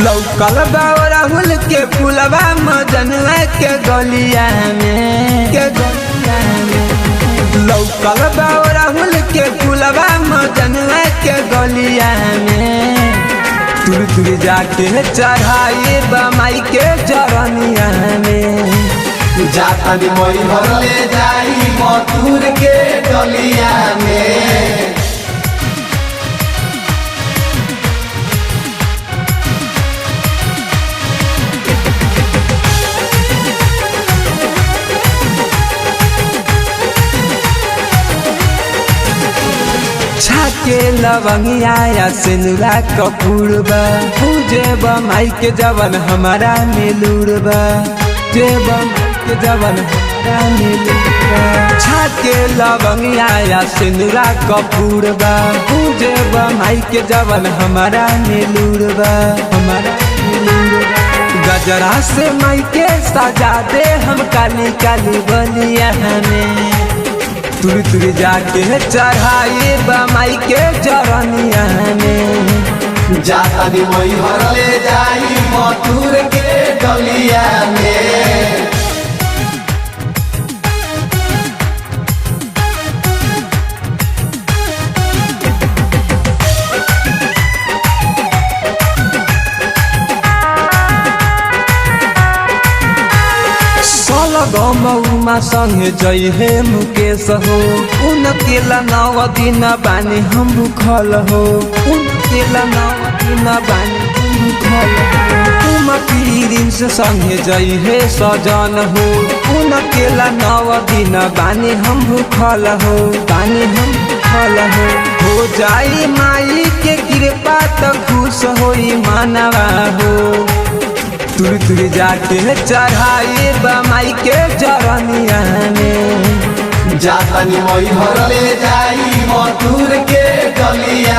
लौकल बा राहुल के पुलवा मजनुआ के गलिया में लौकल बा राहुल के पुलवा मजनुआ के गलिया में तुर तुर जाके चढ़ाई बमाई के चरनिया में जाता भी मोई भर ले जाई मथुर के डलिया में। छाके लवंगिया या सिनुरा कपूरबा पूजे बमाई के जवन हमारा मिलूरबा जे बमाई के जवन हमारा मिलूरबा छाके लवंगिया या सिनुरा कपूरबा पूजे बमाई के जवन हमारा मिलूरबा हमारा मिलूरबा गजरा से माई के सजा दे हम काली काली बलिया हमें तुर तुर जाके चढ़ाई बमाई के चरनिया में जाता भी मोई भर ले जाई मथुर के डलिया में। गौमा संगे जई हे मुकेश हो उनकेला 9 दिन बानी हम भूखल हो उनकेला 9 दिन बानी हम भूखल हो तुम पीरिन से संगे जई हे सजन हो उनकेला 9 दिन बानी हम भूखल हो बानी हम भूखल हो जाई माई के कृपा त खुश होई मानवा हो तुर तुर जाके चढ़ाई बमाई के चरनिया में जाता भी मोई भर ले जाई मथुर के डलिया